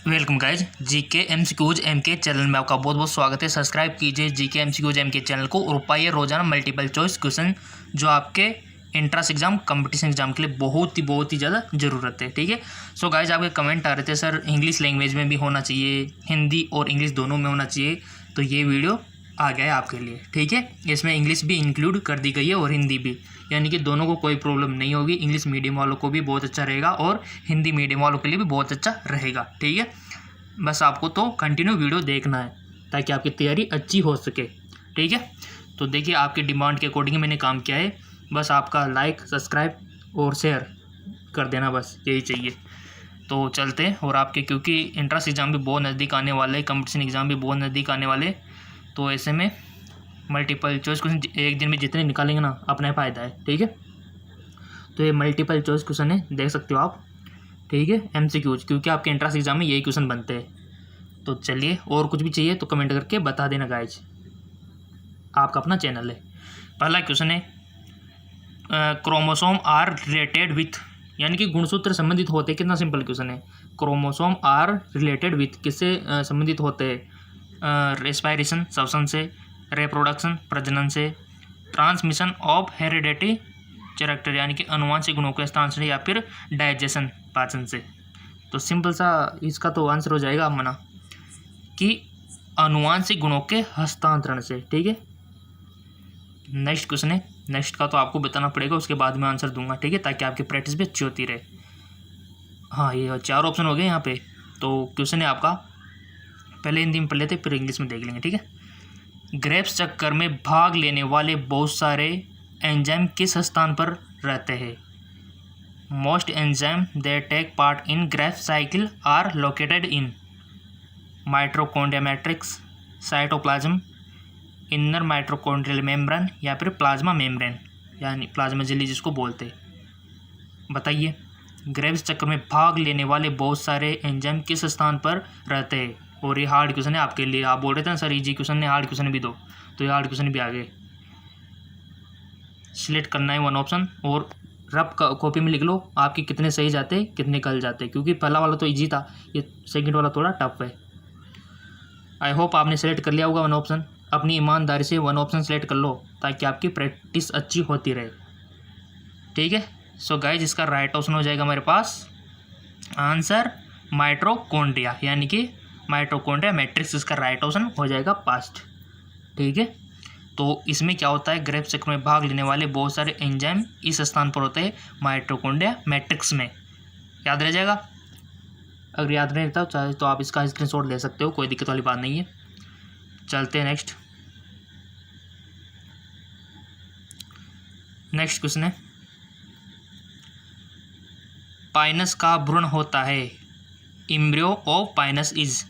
Welcome guys GK MCQs MK channel में आपका बहुत बहुत स्वागत है। सब्सक्राइब कीजिए जीके एमसीक्यूज एमके चैनल को और पाइए रोजाना मल्टीपल चॉइस क्वेश्चन जो आपके एंट्रेंस एग्जाम कंपटीशन एग्जाम के लिए बहुत ही ज़्यादा ज़रूरत है। ठीक है। सो गाइज आपके कमेंट आ रहे थे सर इंग्लिश लैंग्वेज में भी होना चाहिए, हिंदी और इंग्लिश दोनों में होना चाहिए, तो ये वीडियो आ गया है आपके लिए। ठीक है। इसमें इंग्लिश भी इंक्लूड कर दी गई है और हिंदी भी, यानी कि दोनों को कोई प्रॉब्लम नहीं होगी। इंग्लिश मीडियम वालों को भी बहुत अच्छा रहेगा और हिंदी मीडियम वालों के लिए भी बहुत अच्छा रहेगा। ठीक है। बस आपको तो कंटिन्यू वीडियो देखना है ताकि आपकी तैयारी अच्छी हो सके। ठीक है। तो देखिए आपकी डिमांड के अकॉर्डिंग मैंने काम किया है। बस आपका लाइक, सब्सक्राइब और शेयर कर देना, बस यही चाहिए। तो चलते हैं। और आपके क्योंकि एंट्रेंस एग्ज़ाम भी बहुत नज़दीक आने वाले, कंपटीशन एग्ज़ाम भी बहुत नज़दीक आने वाले, तो ऐसे में मल्टीपल चॉइस क्वेश्चन एक दिन में जितने निकालेंगे ना अपना फ़ायदा है। ठीक है। तो ये मल्टीपल चॉइस क्वेश्चन है, देख सकते हो आप। ठीक है। एमसीक्यूज, क्योंकि आपके एंट्रेंस एग्जाम में यही क्वेश्चन बनते हैं। तो चलिए, और कुछ भी चाहिए तो कमेंट करके बता देना गाइज, आपका अपना चैनल है। पहला क्वेश्चन है क्रोमोसोम आर रिलेटेड विथ, यानी कि गुणसूत्र संबंधित होते हैं। कितना सिंपल क्वेश्चन है। क्रोमोसोम आर रिलेटेड विथ किससे संबंधित होते हैं? रेस्पायरेशन श्वसन से, रिप्रोडक्शन प्रजनन से, ट्रांसमिशन ऑफ हेरिडिटी कैरेक्टर यानी कि अनुवांशिक गुणों के हस्तांतरण, या फिर डाइजेशन पाचन से। तो सिंपल सा इसका तो आंसर हो जाएगा मना कि अनुवांशिक गुणों के हस्तांतरण से। ठीक है। नेक्स्ट क्वेश्चन है, नेक्स्ट का तो आपको बताना पड़ेगा, उसके बाद में आंसर दूंगा। ठीक है, ताकि आपकी प्रैक्टिस भी अच्छी होती रहे। हाँ, ये 4 ऑप्शन हो गए यहाँ पे। तो क्वेश्चन है आपका, पहले हिंदी में पढ़ लेते फिर इंग्लिश में देख लेंगे। ठीक है। ग्रेव्स चक्कर में भाग लेने वाले बहुत सारे एंजाइम किस स्थान पर रहते हैं? Most enzyme that take part in Krebs cycle are located in mitochondria matrix, cytoplasm, inner mitochondrial membrane, या फिर प्लाज्मा मेम्ब्रेन यानी प्लाज्मा झिल्ली जिसको बोलते हैं। बताइए, ग्रेव्स चक्कर में भाग लेने वाले बहुत सारे एंजाइम किस स्थान पर रहते हैं? और ये हार्ड क्वेश्चन है आपके लिए। आप बोल रहे थे ना सर इजी क्वेश्चन है, हार्ड क्वेश्चन भी दो, तो ये हार्ड क्वेश्चन भी आ गए। सिलेक्ट करना है वन ऑप्शन और रफ कॉपी में लिख लो आपके कितने सही जाते कितने गलत जाते, क्योंकि पहला वाला तो इजी था, ये सेकंड वाला थोड़ा टफ है। आई होप आपने सेलेक्ट कर लिया होगा वन ऑप्शन। अपनी ईमानदारी से वन ऑप्शन सेलेक्ट कर लो ताकि आपकी प्रैक्टिस अच्छी होती रहे। ठीक है। सो गाइज इसका राइट ऑप्शन हो जाएगा हमारे पास आंसर माइटोकॉन्ड्रिया, यानी कि माइटोकॉन्ड्रिया मैट्रिक्स इसका राइट ऑप्शन हो जाएगा पास्ट। ठीक है। तो इसमें क्या होता है, ग्रेव्स चक्र में भाग लेने वाले बहुत सारे एंजाइम इस स्थान पर होते हैं माइटोकॉन्ड्रिया मैट्रिक्स में। याद रह जाएगा। अगर याद नहीं रहता चाहे तो आप इसका स्क्रीनशॉट ले सकते हो, कोई दिक्कत वाली बात नहीं है। चलते हैं नेक्स्ट। नेक्स्ट क्वेश्चन है, पाइनस का भ्रूण होता है। Embryo of Pinus is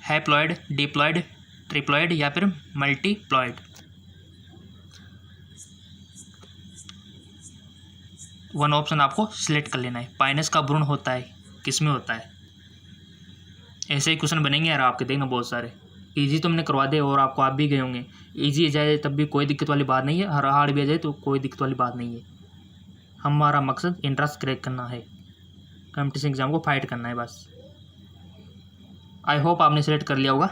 haploid, diploid, triploid, या फिर मल्टीप्लॉइड। वन ऑप्शन आपको सिलेक्ट कर लेना है। पाइनस का भ्रूण होता है, किस में होता है? ऐसे ही क्वेश्चन बनेंगे यार आपके, देखना बहुत सारे। इजी तो मैंने करवा दे और आपको आप भी गए होंगे। इजी आ जाए तब भी कोई दिक्कत वाली बात नहीं है, हर हार्ड भी आ जाए तो कोई दिक्कत वाली बात नहीं है। हमारा मकसद एंट्रेंस क्रैक करना है, कंपटीशन एग्जाम को फाइट करना है बस। आई होप आपने सेलेक्ट कर लिया होगा।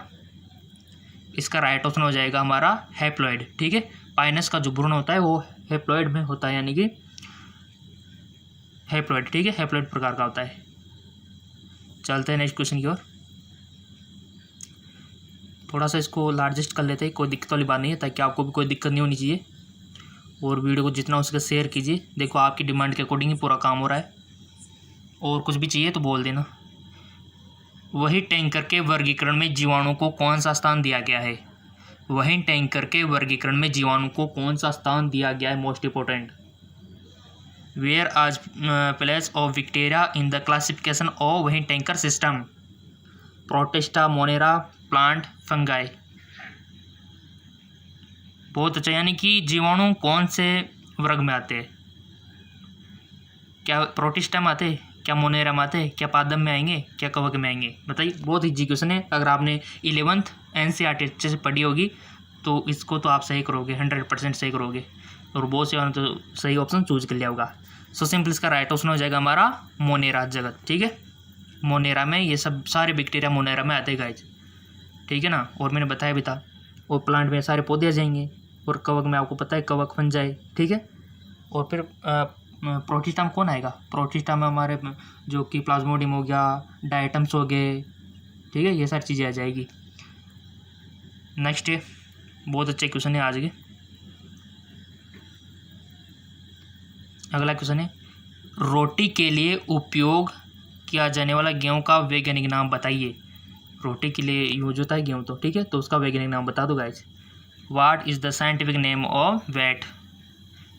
इसका राइट ऑप्शन हो जाएगा हमारा हैप्लॉइड। ठीक है। पाइनस का जो भ्रूण होता है वो हैप्लॉइड में होता है, यानी कि हैप्लॉइड। ठीक है, हैप्लॉइड प्रकार का होता है। चलते हैं नेक्स्ट क्वेश्चन की ओर। थोड़ा सा इसको लार्जेस्ट कर लेते हैं, कोई दिक्कत वाली बात नहीं है, ताकि आपको भी कोई दिक्कत नहीं होनी चाहिए। और वीडियो को जितना हो सके शेयर कीजिए। देखो आपकी डिमांड के अकॉर्डिंग ही पूरा काम हो रहा है। और कुछ भी चाहिए तो बोल देना। वही टैंकर के वर्गीकरण में जीवाणु को कौन सा स्थान दिया गया है? वही टैंकर के वर्गीकरण में जीवाणु को कौन सा स्थान दिया गया है? Most important. Where is place of bacteria in the classification of Whittaker system? Protista, monera, plant, fungi. बहुत अच्छा, यानी कि जीवाणु कौन से वर्ग में आते हैं? क्या प्रोटिस्टा में आते हैं, क्या मोनेरा में आते हैं, क्या पादप में आएंगे, क्या कवक में आएंगे? बताइए। बहुत इजी क्वेश्चन है। अगर आपने 11th NCERT अच्छे से पढ़ी होगी तो इसको तो आप सही करोगे, 100% सही करोगे। और बहुत से तो सही ऑप्शन चूज कर लिया होगा। सो सिंपल इसका राइट ऑप्शन हो जाएगा हमारा मोनेरा जगत। ठीक है। मोनेरा में, ये सब सारे बैक्टीरिया मोनेरा में आते हैं गाइज, ठीक है ना। और मैंने बताया भी था, और प्लांट में सारे पौधे आ जाएंगे, और कवक में आपको पता है कवक फन जाए, ठीक है। और फिर प्रोटिस्टा में कौन आएगा, प्रोटिस्टा में हमारे जो कि प्लाज्मोडियम हो गया, डायटम्स हो गए, ठीक है, ये सारी चीज़ें आ जाएगी। नेक्स्ट है, बहुत अच्छे क्वेश्चन है आज के। अगला क्वेश्चन है, रोटी के लिए उपयोग किया जाने वाला गेहूं का वैज्ञानिक नाम बताइए। रोटी के लिए यूज होता है गेहूं, तो ठीक है, तो उसका वैज्ञानिक नाम बता दो guys. What is the scientific name of wheat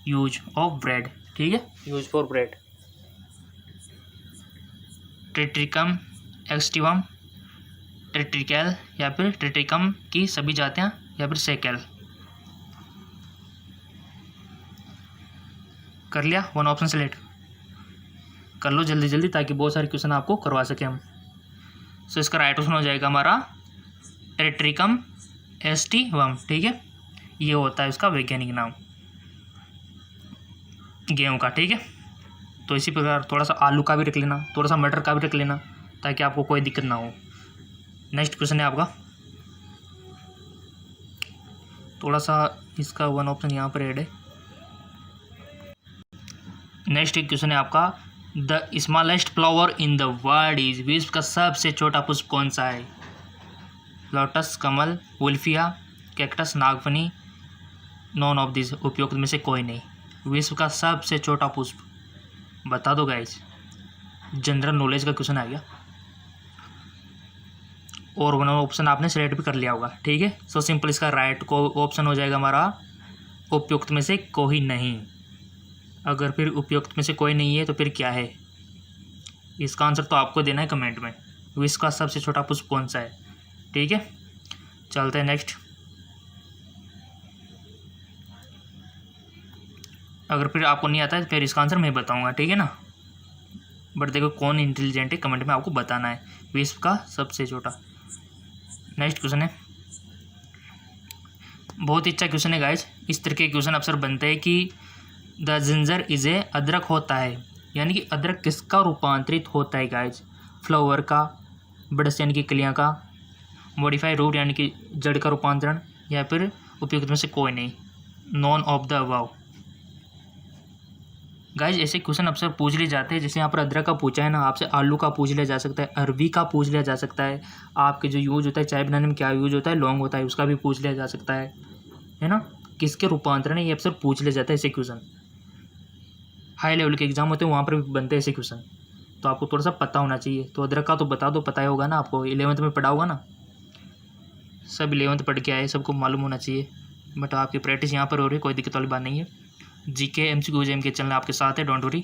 used of bread, ठीक है, used for bread. Triticum aestivum, ट्रिट्रिकल या फिर ट्रिट्रिकम की सभी जातियाँ, या फिर सेकेल। कर लिया, वन ऑप्शन सेलेक्ट कर लो जल्दी जल्दी, ताकि बहुत सारे क्वेश्चन आपको करवा सकें हम। सो इसका राइट ऑप्शन हो जाएगा हमारा ट्रिट्रिकम एस्टिवम, ठीक है, ये होता है इसका वैज्ञानिक नाम गेहूं का, ठीक है। तो इसी प्रकार थोड़ा सा आलू का भी रख लेना, थोड़ा सा मटर का भी रख लेना, ताकि आपको कोई दिक्कत ना हो। नेक्स्ट क्वेश्चन है आपका, थोड़ा सा इसका वन ऑप्शन यहाँ पर ऐड है। नेक्स्ट क्वेश्चन है आपका, the smallest flower in the world is, विश्व का सबसे छोटा पुष्प कौन सा है। लोटस, कमल, वुल्फिया, कैक्टस, नागफनी, नॉन ऑफ दिस, उपयुक्त में से कोई नहीं। विश्व का सबसे छोटा पुष्प बता दो गाइज, जनरल नॉलेज का क्वेश्चन आ गया, और वन ऑप्शन आपने सिलेक्ट भी कर लिया होगा, ठीक है। सो सिंपल इसका राइट को ऑप्शन हो जाएगा हमारा उपयुक्त में से कोई नहीं। अगर फिर उपयुक्त में से कोई नहीं है तो फिर क्या है, इसका आंसर तो आपको देना है कमेंट में। विश्व का सबसे छोटा पुष्प कौन सा है, ठीक है। चलते हैं नेक्स्ट। अगर फिर आपको नहीं आता है फिर इसका आंसर मैं बताऊंगा, ठीक है ना। बट देखो कौन इंटेलिजेंट है, कमेंट में आपको बताना है विश्व का सबसे छोटा। नेक्स्ट क्वेश्चन है, बहुत ही अच्छा क्वेश्चन है गाइज। इस तरह के क्वेश्चन अक्सर बनते हैं कि द जिंजर इज ए, अदरक होता है, यानी कि अदरक किसका रूपांतरित होता है गाइज, फ्लावर का, बड्स यानी कि कलियाँ का, मॉडिफाई रूट यानी कि जड़ का रूपांतरण, या फिर उपयुक्त में से कोई नहीं, none of the above. Guys ऐसे क्वेश्चन अक्सर पूछ लिए जाते हैं, जैसे यहाँ पर अदरक का पूछा है ना, आपसे आलू का पूछ लिया जा सकता है, अरबी का पूछ लिया जा सकता है, आपके जो यूज होता है चाय बनाने में क्या यूज होता है, लौंग होता है, उसका भी पूछ लिया जा सकता है ना। किसके रूपांतरण है ये अक्सर पूछ लिया जाता है ऐसे क्वेश्चन। हाई लेवल के एग्जाम होते हैं वहाँ पर भी बनते हैं ऐसे क्वेश्चन, तो आपको थोड़ा सा पता होना चाहिए। तो अदरक का तो बता दो, पता ही होगा ना आपको, 11th में पढ़ा होगा ना, सब 11th पढ़ के आए, सबको मालूम होना चाहिए। बट आपकी प्रैक्टिस यहाँ पर हो रही है, कोई दिक्कत वाली बात नहीं है। जीके एमसीक्यू जेएम के चैनल आपके साथ है, don't worry.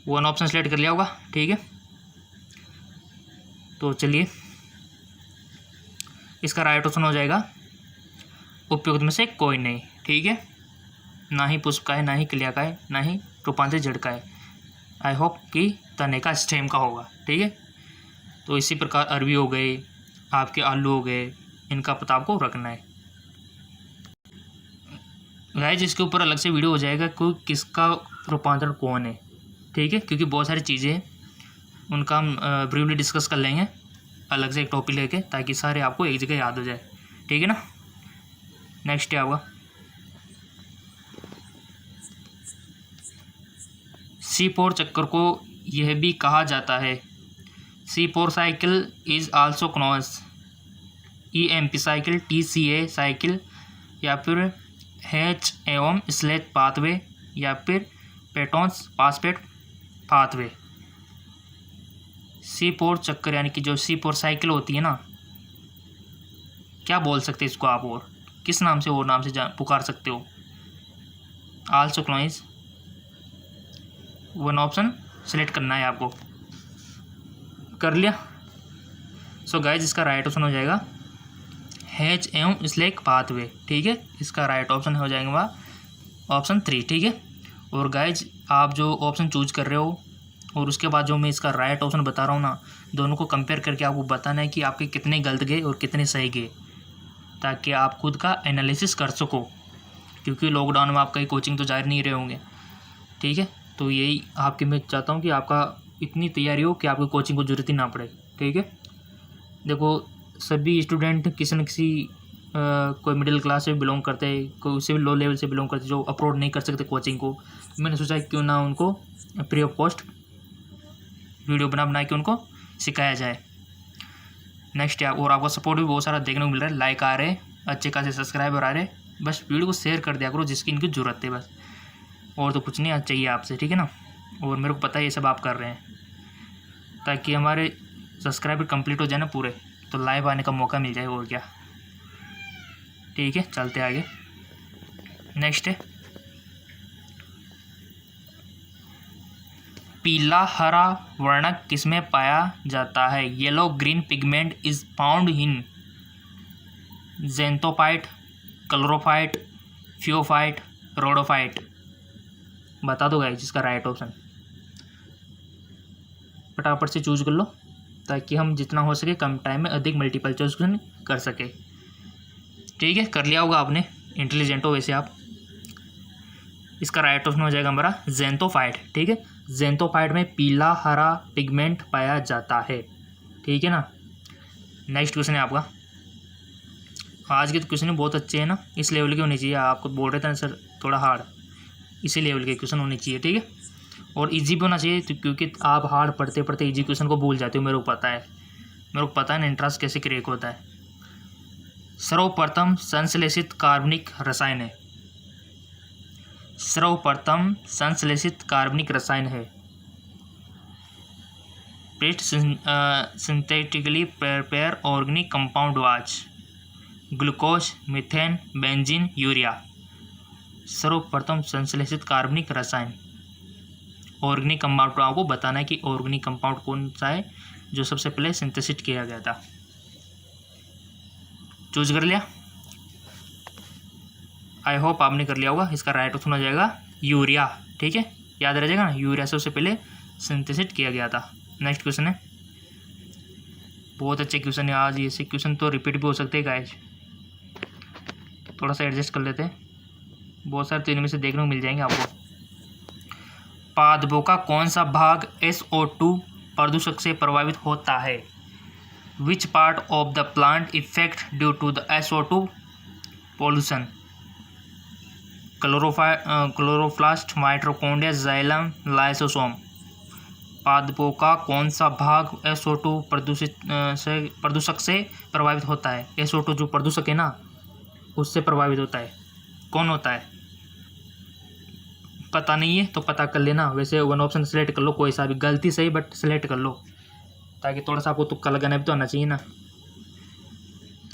One option select कर लिया होगा, ठीक है। तो चलिए इसका राइट ऑप्शन हो जाएगा उपयुक्त में से कोई नहीं, ठीक है। ना ही पुष्प का है, ना ही क्लिया का है, ना ही रूपांतरित जड़ का है। आई होप कि तने का स्टेम का होगा, ठीक है। तो इसी प्रकार अरबी हो गए, आपके आलू हो गए, इनका पता आपको रखना है गाइस। इसके ऊपर अलग से वीडियो हो जाएगा कि किसका रूपांतरण कौन है, ठीक है, क्योंकि बहुत सारी चीज़ें हैं, उनका हम ब्रीफली डिस्कस कर लेंगे अलग से एक टॉपिक लेके, ताकि सारे आपको एक जगह याद हो जाए, ठीक है ना। नेक्स्ट है आपका C4 चक्कर को यह भी कहा जाता है, C4 cycle is also known EMP cycle, TCA cycle, या फिर H एवं स्लेट पाथवे, या फिर पेटोन्स पासपेट पाथवे। C4 चक्कर यानी कि जो C4 साइकिल होती है ना, क्या बोल सकते हैं इसको आप, और किस नाम से, और नाम से पुकार सकते हो, आल्सो क्लोइज। वन ऑप्शन सेलेक्ट करना है आपको, कर लिया। सो गाइज इसका राइट ऑप्शन हो जाएगा H एवं स्लेक पाथवे, ठीक है। इसका राइट ऑप्शन हो जाएगा ऑप्शन 3, ठीक है। और गाइज आप जो ऑप्शन चूज कर रहे हो और उसके बाद जो मैं इसका राइट ऑप्शन बता रहा हूँ ना, दोनों को कंपेयर करके आपको बताना है कि आपके कितने गलत गए और कितने सही गए, ताकि आप खुद का एनालिसिस कर सको, क्योंकि लॉकडाउन में आप कहीं कोचिंग तो जा नहीं रहे होंगे, ठीक है। तो यही आपके मैं चाहता हूँ कि आपका इतनी तैयारी हो कि आपको कोचिंग को जरूरत ही ना पड़े। ठीक है, देखो सभी स्टूडेंट किसी न किसी कोई मिडिल क्लास से बिलोंग करते हैं, कोई उससे भी लो लेवल से बिलोंग करते हैं, जो अफोर्ड नहीं कर सकते कोचिंग को। मैंने सोचा क्यों ना उनको फ्री ऑफ कॉस्ट वीडियो बना के उनको सिखाया जाए। नेक्स्ट और आपका सपोर्ट भी बहुत सारा देखने को मिल रहा है, लाइक आ रहे हैं, अच्छे खासे सब्सक्राइबर आ रहे हैं। बस वीडियो को शेयर कर दिया करो जिसकी इनकी ज़रूरत है बस, और तो कुछ नहीं चाहिए आपसे। ठीक है ना, और मेरे को पता है ये सब आप कर रहे हैं ताकि हमारे सब्सक्राइबर कंप्लीट हो जाए ना पूरे, तो लाइव आने का मौका मिल जाए और क्या। ठीक है, चलते आगे। नेक्स्ट है पीला हरा वर्णक किसमें पाया जाता है? Yellow green pigment is found in xanthophyte, chlorophyte, phaeophyte, rhodophyte. बता दो गाइस जिसका राइट ऑप्शन, फटाफट से चूज कर लो ताकि हम जितना हो सके कम टाइम में अधिक मल्टीपल चॉइस क्वेश्चन कर सके। ठीक है, कर लिया होगा आपने, इंटेलिजेंट हो वैसे आप। इसका राइट ऑप्शन हो जाएगा हमारा ज़ेंथोफाइट। ठीक है, ज़ेंथोफाइट में पीला हरा पिगमेंट पाया जाता है। ठीक है ना, नेक्स्ट क्वेश्चन है आपका। आज के तो क्वेश्चन बहुत अच्छे हैं ना, इस लेवल के होने चाहिए। आपको बोल रहे थे ना सर थोड़ा हार्ड, इसी लेवल के क्वेश्चन होने चाहिए। ठीक है, और इजी भी होना चाहिए क्योंकि आप हार्ड पढ़ते पढ़ते इजी क्वेश्चन को भूल जाते हो। मेरे को पता है ना इंटरेस्ट कैसे क्रिएट होता है। सर्वप्रथम संश्लेषित कार्बनिक रसायन है, सर्वप्रथम संश्लेषित कार्बनिक रसायन है। प्रीट synthetically prepared organic compound was glucose, methane, benzene, urea. सर्वप्रथम संश्लेषित कार्बनिक रसायन, ऑर्गेनिक कंपाउंड आपको बताना है कि ऑर्गेनिक कंपाउंड कौन सा है जो सबसे पहले सिंथेसिस किया गया था। चूज कर लिया, आई होप आपने कर लिया होगा। इसका राइट ऑप्शन हो जाएगा यूरिया। ठीक है, याद रह जाएगा ना, यूरिया सबसे पहले सिंथेसिस किया गया था। नेक्स्ट क्वेश्चन है, बहुत अच्छे क्वेश्चन है आज। ऐसे क्वेश्चन तो रिपीट भी हो सकते हैं गाइस, थोड़ा सा एडजस्ट कर लेते हैं। बहुत सारे तो इनमें से देखने को मिल जाएंगे आपको। पादपों का कौन सा भाग SO2 प्रदूषक से प्रभावित होता है? Which part of the plant effect due to the SO2 pollution? Chloroplast, mitochondria, xylem, lysosome. पादपों का कौन सा भाग SO2 प्रदूषक से प्रभावित होता है? SO2 जो प्रदूषक है ना उससे प्रभावित होता है, कौन होता है? पता नहीं है तो पता कर लेना। वैसे वन ऑप्शन सेलेक्ट कर लो, कोई सा भी, गलती सही बट सेलेक्ट कर लो ताकि थोड़ा सा आपको तुक्का लगाना भी तो आना चाहिए ना।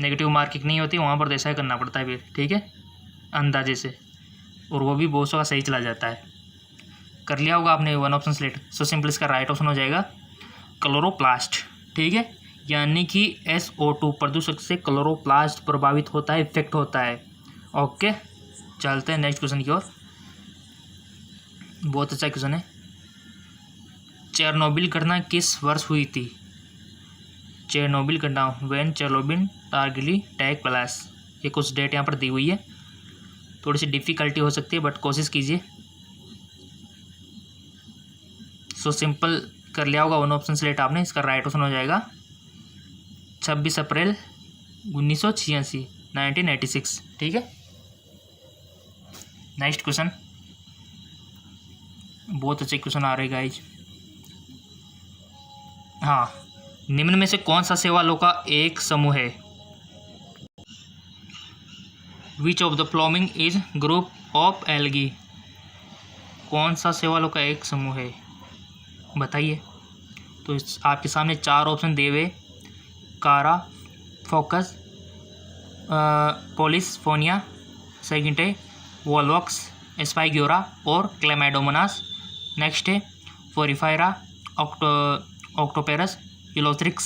नेगेटिव मार्किंग नहीं होती वहाँ पर तो ऐसा ही करना पड़ता है फिर। ठीक है, अंदाजे से, और वो भी बहुत सा सही चला जाता है। कर लिया होगा आपने one option select. So simple इसका राइट ऑप्शन हो जाएगा क्लोरोप्लास्ट। ठीक है, यानी कि SO2 प्रदूषक से क्लोरोप्लास्ट प्रभावित होता है, इफेक्ट होता है। ओके, चलते हैं नेक्स्ट क्वेश्चन की ओर। बहुत अच्छा क्वेश्चन है। चेरनोबिल घटना किस वर्ष हुई थी? चेरनोबिल घटना, when Chernobyl tragedy take place. ये कुछ डेट यहाँ पर दी हुई है, थोड़ी सी डिफ़िकल्टी हो सकती है बट कोशिश कीजिए। सो सिंपल कर लिया होगा वन ऑप्शन सेलेक्ट आपने। इसका राइट ऑप्शन हो जाएगा 26 अप्रैल 1986, 1986। ठीक है, नेक्स्ट क्वेश्चन। बहुत अच्छे क्वेश्चन आ रहे गाइज। हाँ, निम्न में से कौन सा शैवालों का एक समूह है? विच of the following is group of algae? कौन सा शैवालों का एक समूह है बताइए। तो आपके सामने चार ऑप्शन दिए हुए, कारा, फोकस, पोलिसफोनिया, सेकंड है वोल्वॉक्स, स्पाइग्योरा और क्लेमाइडोमोनास। नेक्स्ट है फोरिफायरा, ऑक्टोपेरस, इलोथ्रिक्स।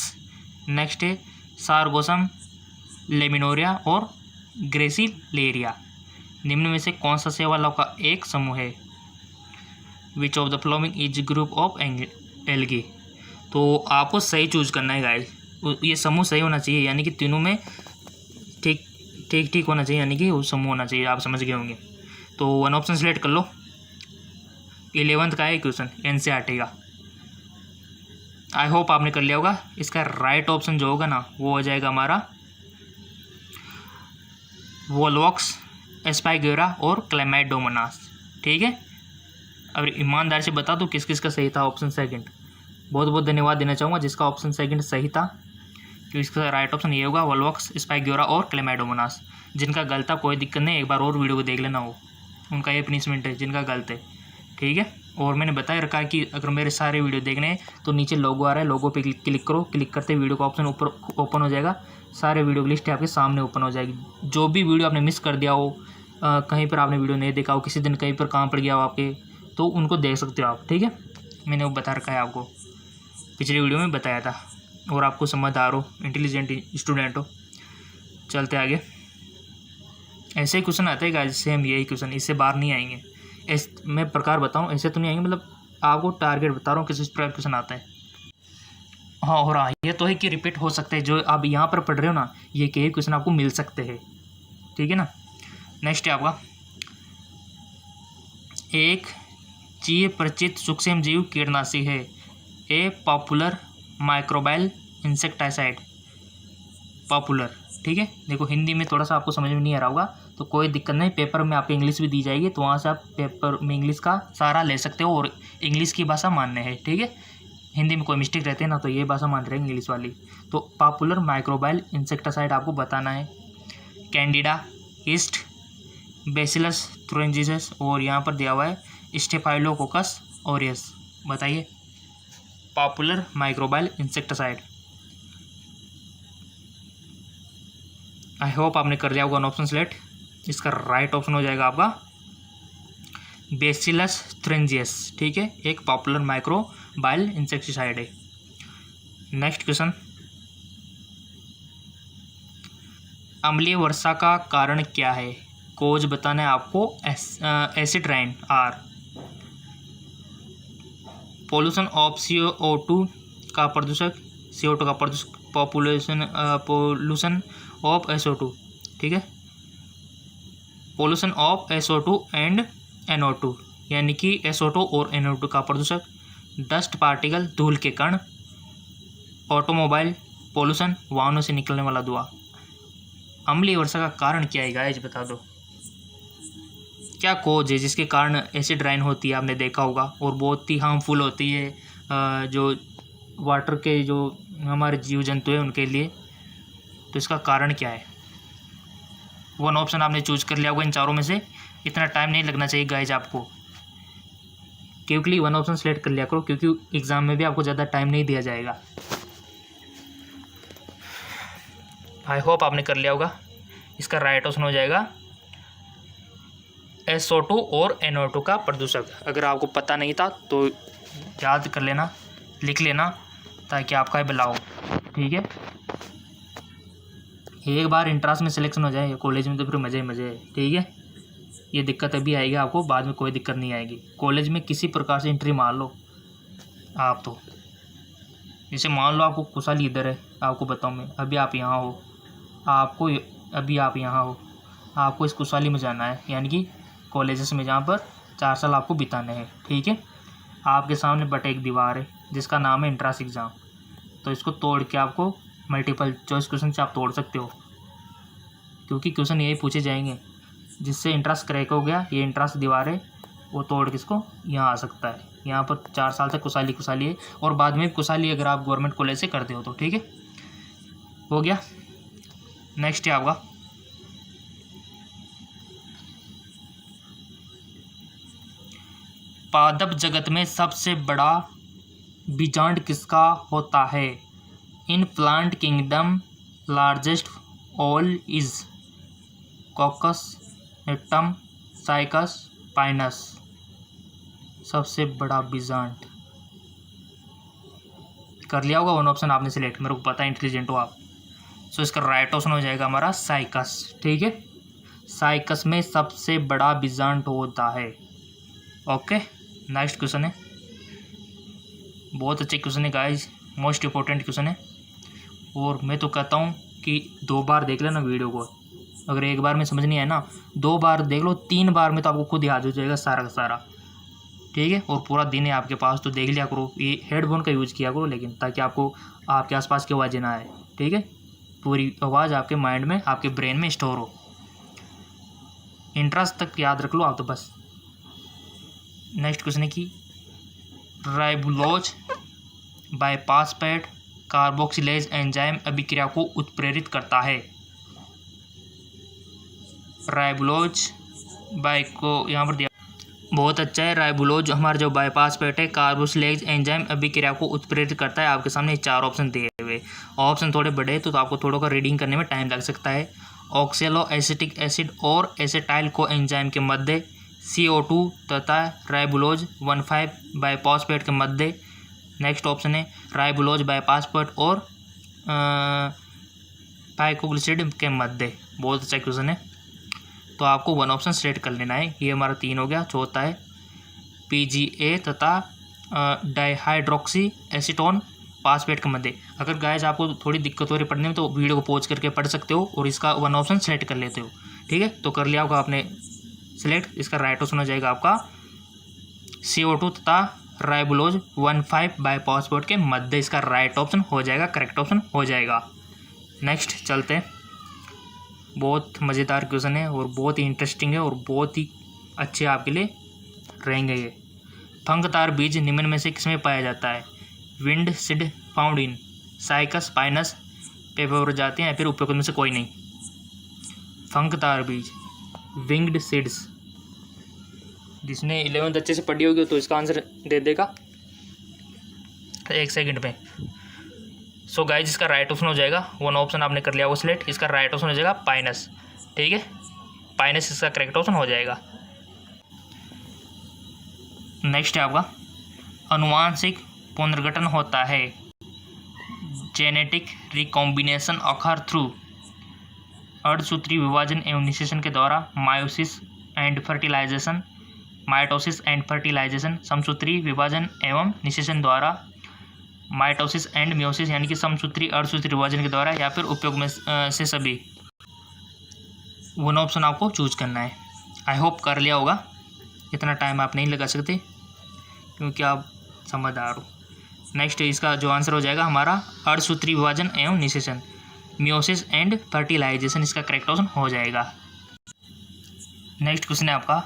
नेक्स्ट है सारगोसम, लेमिनोरिया और ग्रेसिलेरिया। निम्न में से कौन सा शैवालों का एक समूह है? विच of the following is group of algae. तो आपको सही चूज करना है गाइस, ये समूह सही होना चाहिए, यानी कि तीनों में ठीक होना चाहिए, यानी कि वो समूह होना चाहिए। आप समझ गए होंगे। तो वन ऑप्शन सेलेक्ट कर लो। 11th का है क्वेश्चन, NCERT का। आई होप आपने कर लिया होगा। इसका राइट ऑप्शन जो होगा ना वो हो जाएगा हमारा वोल्वॉक्स, एस्पाइगोरा और क्लेमाइडोमोनास। ठीक है, अब ईमानदार से बता दो किस किस का सही था ऑप्शन सेकंड। बहुत बहुत धन्यवाद देना चाहूँगा जिसका ऑप्शन सेकंड सही था, कि इसका राइट ऑप्शन ये होगा वोल्वॉक्स, एस्पाइगोरा और क्लेमाइडोमोनास। जिनका गलत था कोई दिक्कत नहीं, एक बार और वीडियो को देख लेना, वो उनका ये पनिशमेंट है जिनका गलत है। ठीक है, और मैंने बताया रखा है कि अगर मेरे सारे वीडियो देखने हैं तो नीचे लोगो आ रहा है, लोगो पे क्लिक करो, क्लिक करते वीडियो का ऑप्शन ऊपर ओपन हो जाएगा, सारे वीडियो की लिस्ट आपके सामने ओपन हो जाएगी। जो भी वीडियो आपने मिस कर दिया हो, कहीं पर आपने वीडियो नहीं देखा हो, किसी दिन कहीं पर काम पड़ गया हो आपके, तो उनको देख सकते हो आप। ठीक है, मैंने वो बता रखा है आपको, पिछले वीडियो में बताया था, और आपको समझदार हो, इंटेलिजेंट स्टूडेंट हो। चलते आगे। ऐसे ही क्वेश्चन आते हैं गाइस, सेम यही क्वेश्चन, इससे बाहर नहीं आएंगे। मैं प्रकार बताऊं ऐसे तो नहीं आएंगे, मतलब आपको टारगेट बता रहा हूँ किस प्रकार क्वेश्चन आता है। हाँ, हो रहा ये तो है कि रिपीट हो सकते हैं, जो आप यहाँ पर पढ़ रहे हो ना ये कई क्वेश्चन आपको मिल सकते हैं। ठीक है ना। नेक्स्ट है आपका, एक चीय परिचित सूक्ष्म जीव कीटनाशी है, ए पॉपुलर माइक्रोबाइल इंसेक्टाइसाइड। पॉपुलर, ठीक है। देखो हिंदी में थोड़ा सा आपको समझ में नहीं आ रहा होगा तो कोई दिक्कत नहीं, पेपर में आपको इंग्लिश भी दी जाएगी तो वहाँ से आप पेपर में इंग्लिश का सहारा ले सकते हो, और इंग्लिश की भाषा मानने है। ठीक है, हिंदी में कोई मिस्टेक रहते हैं ना तो ये भाषा मान रहे हैं इंग्लिश वाली। तो पॉपुलर माइक्रोबाइल इंसेक्टासाइड आपको बताना है, कैंडिडा, ईस्ट, बेसिलस थ्रोएंजिस, और यहाँ पर दिया हुआ है स्टेफाइलोकोकस ऑरियस। बताइए पॉपुलर माइक्रोबाइल इंसेक्टासाइड। आई होप आपने कर लिया होगा ऑप्शन सेलेक्ट। इसका राइट ऑप्शन हो जाएगा आपका बेसिलस थ्रेंजियस। ठीक है, एक पॉपुलर माइक्रोबाइल इंसेक्टिसाइड है। नेक्स्ट क्वेश्चन, अम्लीय वर्षा का कारण क्या है? कोज बताना है आपको, acid rain are, pollution of CO2 का प्रदूषक, CO2 का प्रदूषक, पॉल्यूशन ऑफ SO2। ठीक है, pollution of SO2 and NO2, यानी कि SO2 और NO2 का प्रदूषक, डस्ट पार्टिकल धूल के कण, ऑटोमोबाइल पॉल्यूशन वाहनों से निकलने वाला धुआं। अम्लीय वर्षा का कारण क्या है गाइस, बता दो क्या कोज है जिसके कारण एसिड रेन होती है, आपने देखा होगा, और बहुत ही हार्मफुल होती है जो वाटर के जो हमारे जीव जंतु हैं उनके लिए। तो इसका कारण क्या है? वन ऑप्शन आपने चूज कर लिया होगा इन चारों में से। इतना टाइम नहीं लगना चाहिए गाइज आपको, क्योंकि वन ऑप्शन सेलेक्ट कर लिया करो, क्योंकि एग्जाम में भी आपको ज़्यादा टाइम नहीं दिया जाएगा। आई होप आपने कर लिया होगा। इसका राइट ऑप्शन हो जाएगा SO2 और NO2 का प्रदूषक। अगर आपको पता नहीं था तो याद कर लेना, लिख लेना, ताकि आपका भला हो। ठीक है, एक बार इंट्रांस में सिलेक्शन हो जाए कॉलेज में तो फिर मज़े ही मज़े है। ठीक है, ये दिक्कत अभी आएगी आपको, बाद में कोई दिक्कत नहीं आएगी। कॉलेज में किसी प्रकार से एंट्री मार लो आप, तो जैसे मान लो आपको कुशाली इधर है, आपको बताऊँ मैं, अभी आप यहाँ हो, आपको इस कुशाली में जाना है, यानी कि कॉलेजेस में जहाँ पर 4 साल आपको बिताने हैं। ठीक है, आपके सामने बट एक दीवार है जिसका नाम है एंट्रांस एग्ज़ाम। तो इसको तोड़ के आपको मल्टीपल चॉइस क्वेश्चन से आप तोड़ सकते हो, क्योंकि क्वेश्चन यही पूछे जाएंगे। जिससे एंट्रांस क्रैक हो गया, ये एंट्रांस दीवार है, वो तोड़ के इसको यहाँ आ सकता है। यहाँ पर 4 साल तक कुशाली है, और बाद में कुशाली अगर आप गवर्नमेंट कॉलेज से करते हो तो। ठीक है, हो गया। नेक्स्ट है आपका, पादप जगत में सबसे बड़ा बीजांड किसका होता है? In plant kingdom largest ovule is cocos, gnetum, cycas, pinus. सबसे बड़ा बीजांड कर लिया होगा वन ऑप्शन आपने सिलेक्ट, मेरे को पता है इंटेलिजेंट हो आप। सो इसका राइट ऑप्शन हो जाएगा हमारा साइकस। ठीक है, साइकस में सबसे बड़ा बीजांड होता है। ओके, नेक्स्ट क्वेश्चन है, बहुत अच्छे क्वेश्चन है गाइस, मोस्ट इंपॉर्टेंट क्वेश्चन है, और मैं तो कहता हूँ कि 2 बार देख लेना वीडियो को। अगर एक बार में समझ नहीं आया ना, 2 बार देख लो, 3 बार में तो आपको खुद याद हो जाएगा सारा का सारा। ठीक है। और पूरा दिन है आपके पास तो देख लिया करो, ये हेडफोन का यूज़ किया करो लेकिन, ताकि आपको आपके आसपास की आवाज़ें ना आए, ठीक है। पूरी आवाज़ आपके माइंड में, आपके ब्रेन में स्टोर हो। इंट्रास तक याद रख लो आप तो बस। नेक्स्ट क्वेश्चन है कि राइबोलोज बाईपासपेट कार्बोक्सिलेज एंजाइम अभिक्रिया को उत्प्रेरित करता है। राइबोलोज बाई को यहाँ पर दिया, बहुत अच्छा है। राइबोलोज हमारा जो बाईपासपेट है कार्बोक्सिलेज एंजाइम अभिक्रिया को उत्प्रेरित करता है। आपके सामने 4 ऑप्शन दिए हुए, ऑप्शन थोड़े बड़े हैं तो आपको थोड़ा का रीडिंग करने में टाइम लग सकता है। ऑक्सेलो एसिटिक एसिड और एसिटाइल को एंजाइम के मध्य, CO2 तथा राइबोलोज 1,5 बाईपासपेट के मध्य। नेक्स्ट ऑप्शन है राइबोलोज बाईपासपेट और पाइकोग्लिसराइड के मध्य। बहुत अच्छा क्वेश्चन है, तो आपको 1 ऑप्शन सेलेक्ट कर लेना है। ये हमारा 3 हो गया। चौथा है PGA तथा डाइहाइड्रोक्सी एसीटोन पासपेट के मध्य। अगर गाइस आपको थोड़ी दिक्कत हो रही पढ़ने में तो वीडियो को पॉज करके पढ़ सकते हो और इसका 1 ऑप्शन सेलेक्ट कर लेते हो, ठीक है। तो कर लिया होगा आपने सेलेक्ट। इसका राइट ऑप्शन हो जाएगा आपका CO2 तथा राइबोलोज 1,5 बाईपासपेट के मध्य। इसका राइट ऑप्शन हो जाएगा, करेक्ट ऑप्शन हो जाएगा। नेक्स्ट चलते हैं। बहुत मज़ेदार क्वेश्चन है और बहुत ही इंटरेस्टिंग है और बहुत ही अच्छे आपके लिए रहेंगे ये। फंगतार बीज निम्न में से किसमें पाया जाता है? Wind seed found in cycas, Pinus, paper जाते हैं या फिर उपयुक्त में से कोई नहीं। फंगतार बीज, विंग्ड सीड्स। जिसने 11th अच्छे से पढ़ी होगी तो इसका आंसर दे देगा 1 सेकंड में। सो गाइज इसका राइट ऑप्शन हो जाएगा, 1 ऑप्शन आपने कर लिया वो सिलेक्ट। इसका राइट ऑप्शन हो जाएगा पाइनस, ठीक है। पाइनस इसका करेक्ट ऑप्शन हो जाएगा। नेक्स्ट है आपका अनुवांशिक पुनर्गठन होता है। जेनेटिक रिकॉम्बिनेशन अकर थ्रू अर्धसूत्री विभाजन एवं निषेचन के द्वारा meiosis and fertilization, mitosis and fertilization, समसूत्री विभाजन एवं निषेचन द्वारा माइटोसिस एंड मियोसिस, यानी कि समसूत्री अर्धसूत्री विभाजन के द्वारा, या फिर उपयोग में से सभी। 1 ऑप्शन आपको चूज करना है। आई होप कर लिया होगा, इतना टाइम आप नहीं लगा सकते क्योंकि आप समझदार हो। नेक्स्ट इसका जो आंसर हो जाएगा हमारा अर्धसूत्री विभाजन एवं निषेचन, मियोसिस एंड फर्टिलाइजेशन, इसका करेक्ट ऑप्शन हो जाएगा। नेक्स्ट क्वेश्चन है आपका,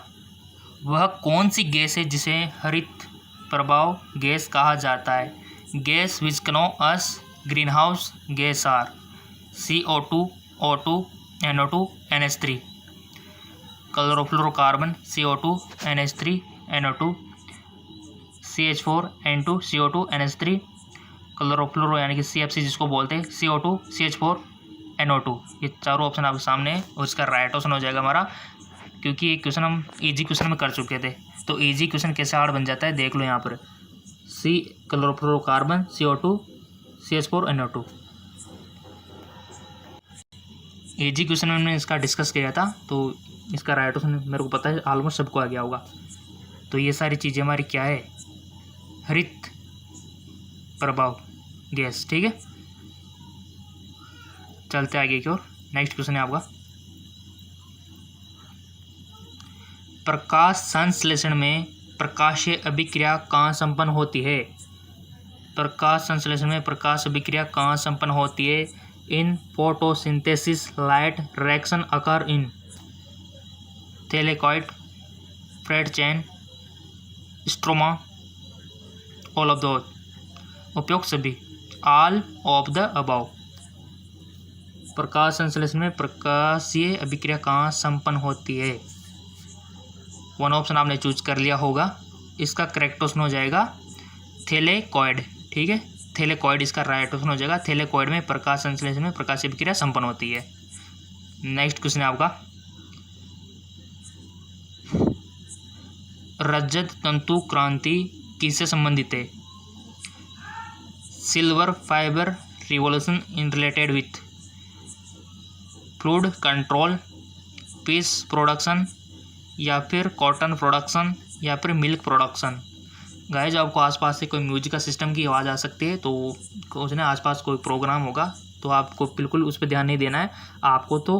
वह कौन सी गैस है जिसे हरित प्रभाव गैस कहा जाता है? Gas which can us greenhouse gas are CO2, O2, NO2, NH3। Chlorofluorocarbon CO2, NH3, NO2, CH4, N2, CO2, NH3, chlorofluoro यानी कि CFC जिसको बोलते हैं, CO2, CH4, NO2। ये चारों ऑप्शन आपके सामने है और इसका राइट ऑप्शन हो जाएगा हमारा, क्योंकि ये क्वेश्चन हम इजी क्वेश्चन में कर चुके थे। तो इजी क्वेश्चन कैसे हार्ड बन जाता है देख लो यहाँ पर। Chlorofluorocarbon, CO2, CH4, NO2। Easy question में हमने इसका डिस्कस किया था, तो इसका राइट ऑप्शन मेरे को पता है ऑलमोस्ट सबको आ गया होगा। तो ये सारी चीज़ें हमारी क्या है? हरित प्रभाव गैस, ठीक है। चलते आगे की ओर। नेक्स्ट क्वेश्चन है आपका, प्रकाश संश्लेषण में प्रकाशीय अभिक्रिया कहाँ संपन्न होती है? प्रकाश संश्लेषण में प्रकाश अभिक्रिया कहाँ संपन्न होती है? In photosynthesis light reaction occur in thylakoid, फ्रेड chain, stroma, all of the, उपयुक्त सभी, ऑल ऑफ द अबव। प्रकाश संश्लेषण में प्रकाशीय अभिक्रिया कहाँ संपन्न होती है? 1 ऑप्शन आपने चूज कर लिया होगा, इसका करेक्ट ऑप्शन हो जाएगा थैलेकॉइड, ठीक है। थैलेकॉइड इसका राइट ऑप्शन हो जाएगा। थैलेकॉइड में प्रकाश संश्लेषण में प्रकाशीय अभिक्रिया संपन्न होती है। नेक्स्ट क्वेश्चन है आपका, रजत तंतु क्रांति किससे संबंधित है? Silver fibre revolution in related with fluid control, fish production, या फिर कॉटन प्रोडक्शन, या फिर मिल्क प्रोडक्शन। गाइस आपको आसपास से कोई म्यूजिक का सिस्टम की आवाज़ आ सकती है, तो कुछ ना आसपास कोई प्रोग्राम होगा तो आपको बिल्कुल उस पर ध्यान नहीं देना है। आपको तो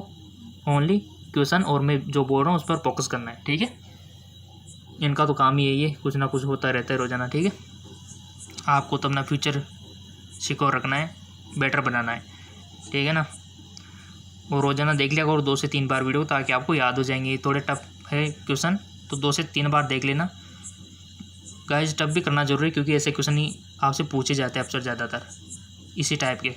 ओनली क्वेश्चन और मैं जो बोल रहा हूँ उस पर फोकस करना है, ठीक है। इनका तो काम ही यही है, कुछ ना कुछ होता रहता है रोज़ाना। ठीक है, आपको तो अपना फ्यूचर सिक्योर रखना है, बेटर बनाना है। ठीक है ना, और रोज़ाना देख लिया करो 2 से 3 बार वीडियो, ताकि आपको याद हो जाएंगे। थोड़े टफ है क्वेश्चन, तो 2 से 3 बार देख लेना गाइस। टफ भी करना जरूरी है, क्योंकि ऐसे क्वेश्चन ही आपसे पूछे जाते हैं अक्सर ज़्यादातर इसी टाइप के।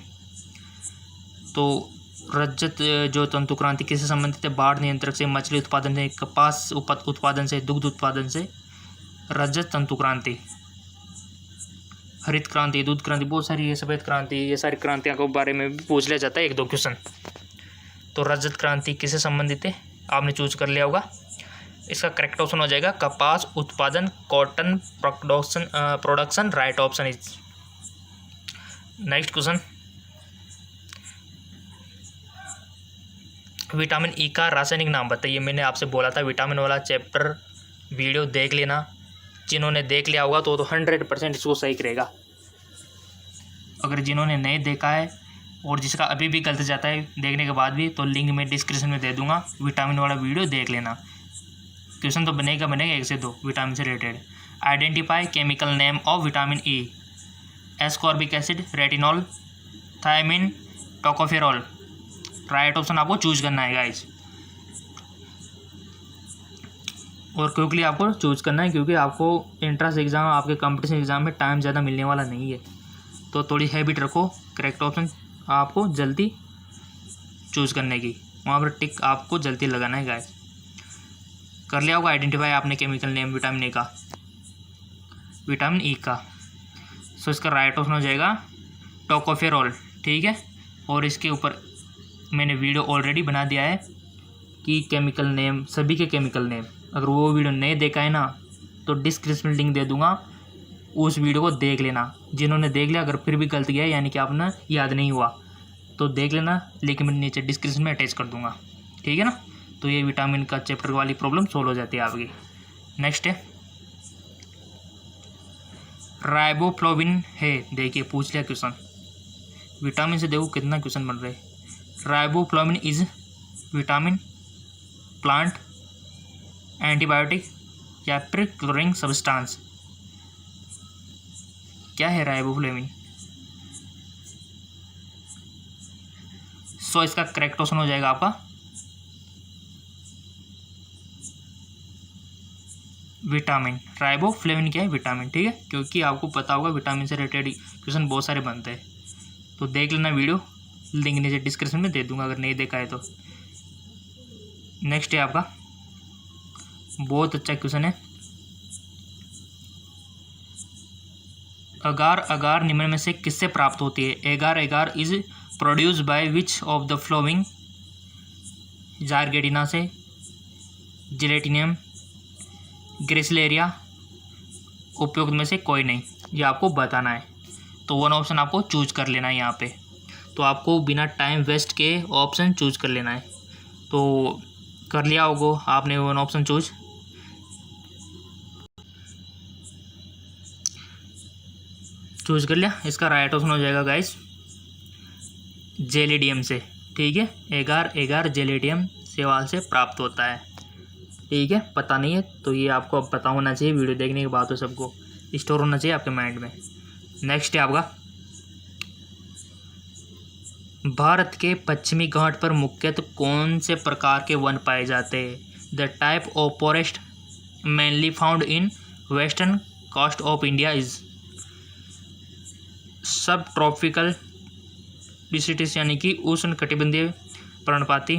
तो रजत जो तंतु क्रांति किससे संबंधित है? बाढ़ नियंत्रक से, मछली उत्पादन से, कपास उत्पादन से, दुग्ध उत्पादन से। रजत तंतु क्रांति, हरित क्रांति, दूध क्रांति, बहुत सारी ये सफ़ेद क्रांति, ये सारी क्रांतियों के बारे में भी पूछ लिया जाता है 1-2 क्वेश्चन। तो रजत क्रांति किससे संबंधित है? आपने चूज कर लिया होगा। इसका करेक्ट ऑप्शन हो जाएगा कपास उत्पादन, cotton production. Right option is. Next question, vitamin E का रासायनिक नाम बताइए। मैंने आपसे बोला था विटामिन वाला चैप्टर वीडियो देख लेना। जिन्होंने देख लिया होगा तो 100% इसको सही करेगा। अगर जिन्होंने नहीं देखा है और जिसका अभी भी गलत जाता है देखने के बाद भी, तो लिंक मैं डिस्क्रिप्शन में दे दूंगा, विटामिन वाला वीडियो देख लेना। क्वेश्चन तो बनेगा 1 से 2 विटामिन से related. Identify chemical name of vitamin E. Ascorbic acid, retinol, thiamine, tocopherol. Right option आपको चूज करना है गाइज, और क्विकली आपको चूज करना है, क्योंकि आपको एंट्रेंस एग्ज़ाम, आपके कंपटीशन एग्ज़ाम में टाइम ज़्यादा मिलने वाला नहीं है। तो थोड़ी हैबिट रखो करेक्ट ऑप्शन आपको जल्दी चूज करने की, वहाँ पर टिक आपको जल्दी लगाना है गाइस। कर लिया होगा आइडेंटिफाई आपने केमिकल नेम विटामिन ए का, विटामिन ई का। सो इसका राइट ऑप्शन हो जाएगा टोकोफेरॉल। ठीक है, और इसके ऊपर मैंने वीडियो ऑलरेडी बना दिया है कि केमिकल नेम, सभी के केमिकल नेम। अगर वो वीडियो नहीं देखा है ना, तो डिस्क्रिप्शन में लिंक दे दूंगा, उस वीडियो को देख लेना। जिन्होंने देख लिया, अगर फिर भी गलत गया यानी कि आपने याद नहीं हुआ तो देख लेना, लेकिन मैं नीचे डिस्क्रिप्शन में अटैच कर दूंगा। ठीक है ना, तो ये विटामिन का चैप्टर वाली प्रॉब्लम सोल्व हो जाती है आपकी। नेक्स्ट है राइबोफ्लाविन है। देखिए पूछ लिया क्वेश्चन, विटामिन से देखो कितना क्वेश्चन बन रहे हैं। Riboflavin is vitamin, plant, antibiotic या फिर क्लोरिंग सब्सटेंस। क्या है राइबोफ्लाविन? सो इसका करेक्ट ऑप्शन हो जाएगा आपका विटामिन। राइबोफ्लाविन क्या है? विटामिन। ठीक है, क्योंकि आपको पता होगा विटामिन से रिलेटेड क्वेश्चन बहुत सारे बनते हैं, तो देख लेना वीडियो, लिंक नीचे डिस्क्रिप्शन में दे दूंगा अगर नहीं देखा है तो। नेक्स्ट है आपका बहुत अच्छा क्वेश्चन है, अगार अगार निम्न में से किससे प्राप्त होती है? Agar agar is produce by which of the following? जारगेटिना से, जिलेटिनियम, ग्रेसिलेरिया, उपयुक्त में से कोई नहीं, ये आपको बताना है। तो 1 ऑप्शन आपको चूज कर लेना है यहाँ पे। तो आपको बिना टाइम वेस्ट के ऑप्शन चूज कर लेना है। तो कर लिया होगा आपने 1 ऑप्शन चूज। चूज कर लिया, इसका राइट ऑप्शन हो जाएगा गाइस जेलिडियम से। ठीक है, एगार एगार जेलिडियम सेवाल से प्राप्त होता है। ठीक है, पता नहीं है तो ये आपको अब पता होना चाहिए, वीडियो देखने के बाद तो सबको स्टोर होना चाहिए आपके माइंड में। नेक्स्ट है आपका भारत के पश्चिमी घाट पर मुख्यतः कौन से प्रकार के वन पाए जाते हैं? The type of forest mainly found in western coast of India is subtropical deciduous यानी कि उष्ण कटिबंधीय पर्णपाती,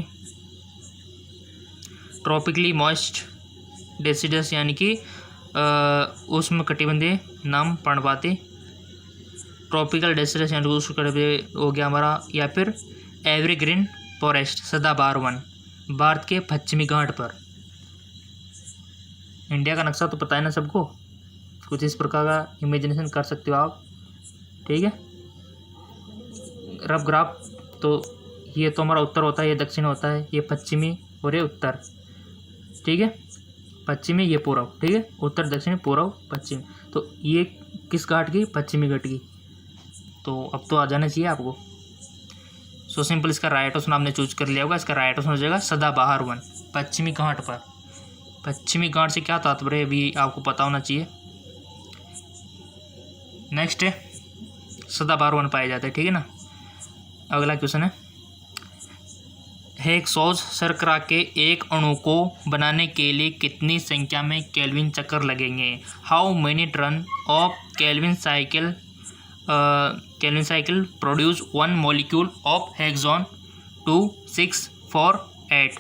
ट्रॉपिकली मॉइस्ट डेसिडस यानी कि उष्ण कटिबंधीय नम पर्णपाती, ट्रॉपिकल डेसिडस यानी उष्ण कटिबंधीय हो गया हमारा, या फिर एवरग्रीन फॉरेस्ट सदाबहार वन भारत के पश्चिमी घाट पर। इंडिया का नक्शा तो पता है ना सबको, कुछ इस प्रकार का इमेजिनेशन कर सकते हो आप। ठीक है, रफ ग्राफ तो ये तो हमारा उत्तर होता है, ये दक्षिण होता है, ये पश्चिमी और ये उत्तर। ठीक है, पश्चिमी ये पूर्व। ठीक है, उत्तर दक्षिण पूर्व पश्चिम। तो ये किस घाट की? पश्चिमी घाट की। तो अब तो आ जाना चाहिए आपको। सो सिंपल, इसका राइट ऑप्शन आपने चूज कर लिया होगा। इसका राइट ऑप्शन हो जाएगा सदाबहार वन पश्चिमी घाट पर। पश्चिमी घाट से क्या तात्पर्य है अभी आपको पता होना चाहिए। नेक्स्ट है सदाबहार वन पाए जाते हैं, ठीक है ना। अगला क्वेश्चन है हेक्सोस शर्करा के एक अणु को बनाने के लिए कितनी संख्या में केल्विन चक्कर लगेंगे। How many turn of Calvin cycle produce one molecule of hexose 2, 6, 4, 8।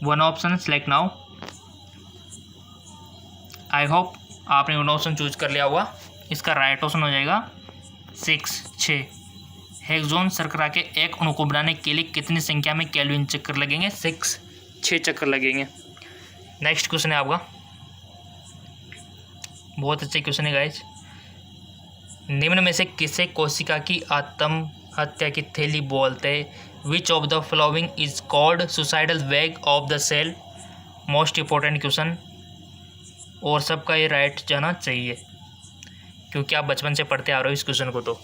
One option select now. I hope आपने वन ऑप्शन चूज कर लिया होगा। इसका राइट ऑप्शन हो जाएगा 6। हेक्सोन शर्करा के एक अणु को बनाने के लिए कितनी संख्या में केल्विन चक्कर लगेंगे। 6 चक्कर लगेंगे। नेक्स्ट क्वेश्चन है आपका, बहुत अच्छा क्वेश्चन है गाइज। निम्न में से किसे कोशिका की आत्महत्या की थैली बोलते हैं। Which of the following is called suicidal bag of the cell. Most important question, और सबका ये राइट जाना चाहिए क्योंकि आप बचपन से पढ़ते आ रहे हो इस क्वेश्चन को। तो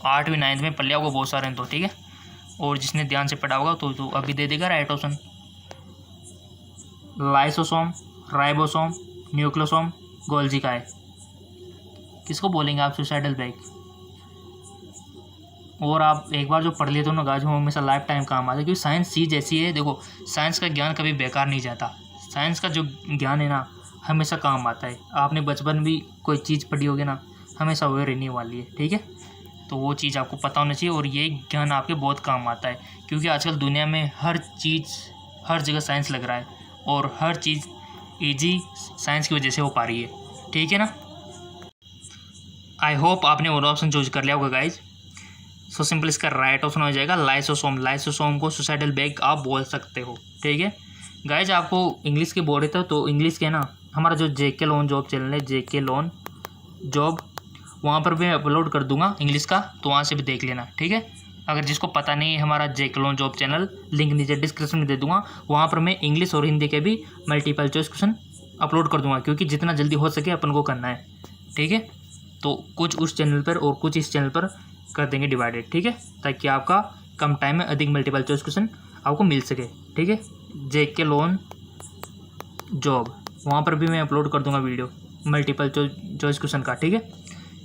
8वीं 9th में पढ़ लिया होगा बहुत सारे हैं तो, ठीक है। और जिसने ध्यान से पढ़ा होगा तो अभी दे देगा right option. Lysosome, ribosome, nucleosome, Golgi का है। किसको बोलेंगे आप सुसाइडल बैग। और आप एक बार जो पढ़ लेते हो ना गाइस, वो हमेशा लाइफ टाइम काम आता है क्योंकि साइंस चीज़ ऐसी है। देखो साइंस का ज्ञान कभी बेकार नहीं जाता। साइंस का जो ज्ञान है ना हमेशा काम आता है। आपने बचपन भी कोई चीज़ पढ़ी होगी ना, हमेशा वो रहने वाली है, ठीक है। तो वो चीज़ आपको पता होना चाहिए और ये ज्ञान आपके बहुत काम आता है क्योंकि आजकल दुनिया में हर चीज़ हर जगह साइंस लग रहा है और हर चीज़ इजी साइंस की वजह से हो पा रही है, ठीक है ना। आई होप आपने वो ऑप्शन चूज कर लिया होगा गाइज। सो सिंपल इसका राइट ऑप्शन हो जाएगा लाइसोसोम। लाइसोसोम को सुसाइडल बैग आप बोल सकते हो, ठीक है गाइज। आपको इंग्लिश के बोल रहे थे तो इंग्लिश के ना हमारा जो जेके लोन जॉब चैनल है, जेके लोन जॉब, वहाँ पर मैं अपलोड कर दूंगा इंग्लिश का, तो वहाँ से भी देख लेना, ठीक है। अगर जिसको पता नहीं है हमारा जेके लोन जॉब चैनल, लिंक नीचे डिस्क्रिप्शन में दे दूंगा। वहाँ पर मैं इंग्लिश और हिंदी के भी मल्टीपल चॉइस क्वेश्चन अपलोड कर दूंगा क्योंकि जितना जल्दी हो सके अपन को करना है, ठीक है। तो कुछ उस चैनल पर और कुछ इस चैनल पर कर देंगे डिवाइडेड, ठीक है, ताकि आपका कम टाइम में अधिक मल्टीपल चॉइस क्वेश्चन आपको मिल सके, ठीक है। जेके लोन जॉब वहाँ पर भी मैं अपलोड कर दूंगा वीडियो मल्टीपल चॉइस क्वेश्चन का, ठीक है,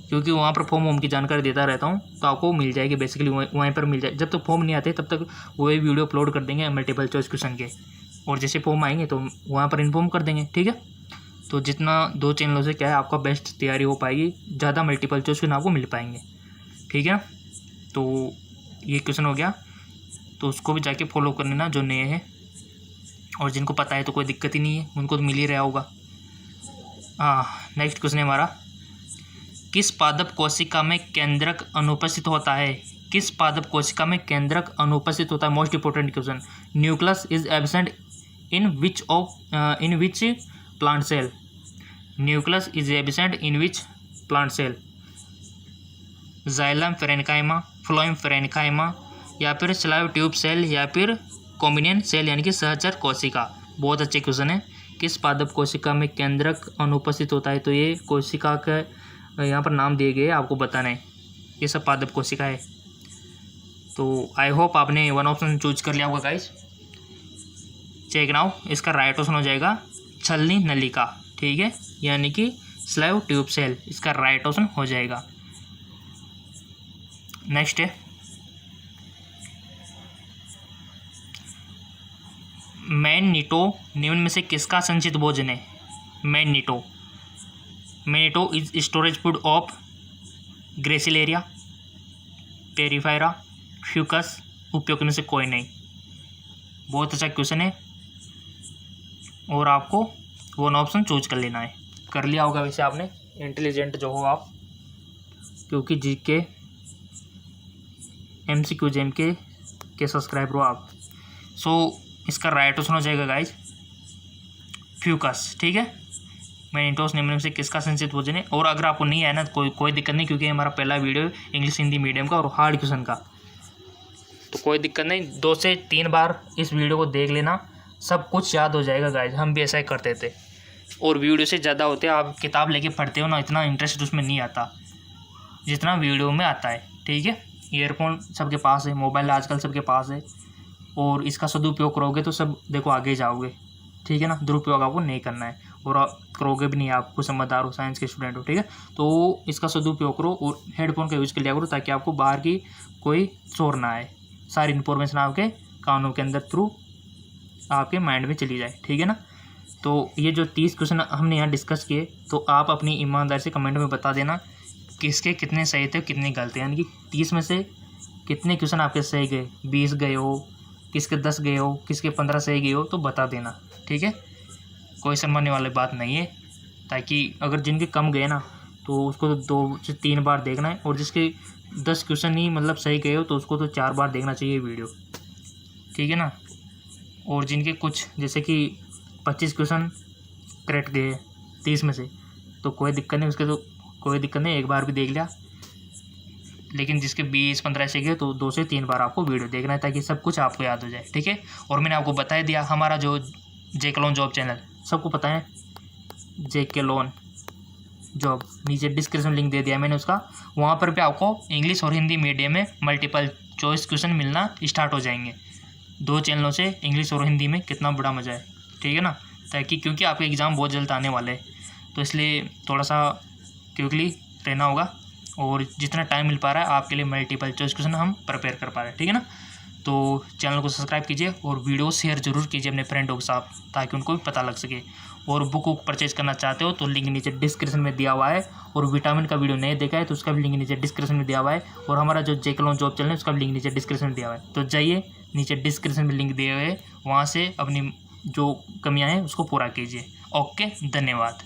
क्योंकि वहाँ पर फॉर्म वॉर्म की जानकारी देता रहता हूँ तो आपको मिल जाएगी बेसिकली वहीं पर मिल जाए। जब तक फॉर्म नहीं आते तब तक वही वीडियो अपलोड कर देंगे मल्टीपल चॉइस क्वेश्चन के, और जैसे फॉर्म आएंगे तो वहाँ पर इन्फॉर्म कर देंगे, ठीक है। तो जितना 2 चैनलों से क्या है आपका बेस्ट तैयारी हो पाएगी, ज़्यादा मल्टीपल चॉइस क्वेश्चन आपको मिल पाएंगे, ठीक है। तो ये क्वेश्चन हो गया, तो उसको भी जाके फॉलो कर लेना जो नए हैं, और जिनको पता है तो कोई दिक्कत ही नहीं है, उनको तो मिल ही रहा होगा। नेक्स्ट क्वेश्चन है हमारा, किस पादप कोशिका में केंद्रक अनुपस्थित होता है। किस पादप कोशिका में केंद्रक अनुपस्थित होता है। Most important question. Nucleus is absent in which plant cell. Nucleus is absent in which plant cell. Xylem parenchyma, phloem parenchyma, या फिर स्लाइव ट्यूब सेल, या फिर कॉम्बिनियन सेल यानी कि सहचर कोशिका। बहुत अच्छे क्वेश्चन है। किस पादप कोशिका में केंद्रक अनुपस्थित होता है, तो ये कोशिका का यहाँ पर नाम दिए गए आपको बताना है, ये सब पादप कोशिका है। तो आई होप आपने वन ऑप्शन चूज कर लिया होगा गाइस। चेक नाउ, इसका राइट ऑप्शन हो जाएगा छलनी नलिका, ठीक है, यानी कि स्लाइव ट्यूब सेल, इसका राइट ऑप्शन हो जाएगा। नेक्स्ट है मैग्नीटो निम्न में से किसका संचित भोजन है। मैग्नीटो is storage food of gracilaria, porphyra, fucus, उपयोग में से कोई नहीं। बहुत अच्छा क्वेश्चन है और आपको वन ऑप्शन चूज कर लेना है। कर लिया होगा वैसे आपने, इंटेलिजेंट जो हो आप, क्योंकि जीके MCQ जेम के सब्सक्राइबर हो आप। सो इसका राइट ऑप्शन हो जाएगा गाइज फ्यूकस, ठीक है। मैग्नीटोस निम्न से किसका संचित भोजन है। और अगर आपको नहीं आया ना कोई दिक्कत नहीं, क्योंकि हमारा पहला वीडियो इंग्लिश हिंदी मीडियम का और हार्ड क्वेश्चन का, तो कोई दिक्कत नहीं, 2 से 3 बार इस वीडियो को देख लेना, सब कुछ याद हो जाएगा गाइज। हम भी ऐसा ही करते थे, और वीडियो से ज़्यादा होते हैं आप किताब लेके पढ़ते हो ना, इतना इंटरेस्ट उसमें नहीं आता जितना वीडियो में आता है, ठीक है। ईयरफोन सबके पास है, मोबाइल आजकल सबके पास है, और इसका सदुपयोग करोगे तो सब देखो आगे जाओगे, ठीक है ना। दुरुपयोग आपको नहीं करना है और आप करोगे भी नहीं, आपको समझदार हो, साइंस के स्टूडेंट हो, ठीक है। तो इसका सदुपयोग करो और हेडफोन का यूज़ कर लिया करो ताकि आपको बाहर की कोई शोर ना आए, सारी इन्फॉर्मेशन आपके कानों के अंदर थ्रू आपके माइंड में चली जाए, ठीक है ना। तो ये जो 30 क्वेश्चन हमने यहाँ डिस्कस किए, तो आप अपनी ईमानदारी से कमेंट में बता देना किसके कितने सही थे कितने गलत, यानी कि 30 में से कितने क्वेश्चन आपके सही गए, 20 गए हो, किसके 10 गए हो, किसके 15 सही गए हो, तो बता देना, ठीक है। कोई समझने वाली बात नहीं है, ताकि अगर जिनके कम गए ना तो उसको तो 2 से 3 बार देखना है, और जिसके 10 क्वेश्चन ही मतलब सही गए हो तो उसको तो 4 बार देखना चाहिए वीडियो, ठीक है ना। और जिनके कुछ जैसे कि 25 क्वेश्चन करेक्ट गए 30 में से, तो कोई दिक्कत नहीं, उसके तो कोई दिक्कत नहीं, एक बार भी देख लिया। लेकिन जिसके 20-15 ऐसे गए तो 2 से 3 बार आपको वीडियो देखना है ताकि सब कुछ आपको याद हो जाए, ठीक है। और मैंने आपको बता दिया हमारा जो जेके लोन जॉब चैनल, सबको पता है जेके लोन जॉब, नीचे डिस्क्रिप्शन लिंक दे दिया मैंने उसका, वहाँ पर भी आपको इंग्लिश और हिंदी मीडियम में मल्टीपल चॉइस क्वेश्चन मिलना स्टार्ट हो जाएंगे। 2 चैनलों से इंग्लिश और हिंदी में कितना बड़ा मज़ा है, ठीक है ना। ताकि क्योंकि आपके एग्ज़ाम बहुत जल्द आने वाले हैं, तो इसलिए थोड़ा सा क्विकली रहना होगा, और जितना टाइम मिल पा रहा है आपके लिए मल्टीपल चॉइस क्वेश्चन हम प्रिपेयर कर पा रहे हैं, ठीक है ना। तो चैनल को सब्सक्राइब कीजिए और वीडियो शेयर जरूर कीजिए अपने फ्रेंडों के साथ ताकि उनको भी पता लग सके। और बुक परचेज करना चाहते हो तो लिंक नीचे डिस्क्रिप्शन में दिया हुआ है, और विटामिन का वीडियो नहीं देखा है तो उसका भी लिंक नीचे डिस्क्रिप्शन में दिया हुआ है, और हमारा जो जेके लोन जॉब चैनल है उसका भी लिंक नीचे डिस्क्रिप्शन में दिया हुआ है। तो जाइए, नीचे डिस्क्रिप्शन में लिंक दिए हुए हैं, वहाँ से अपनी जो कमियाँ हैं उसको पूरा कीजिए। ओके, धन्यवाद।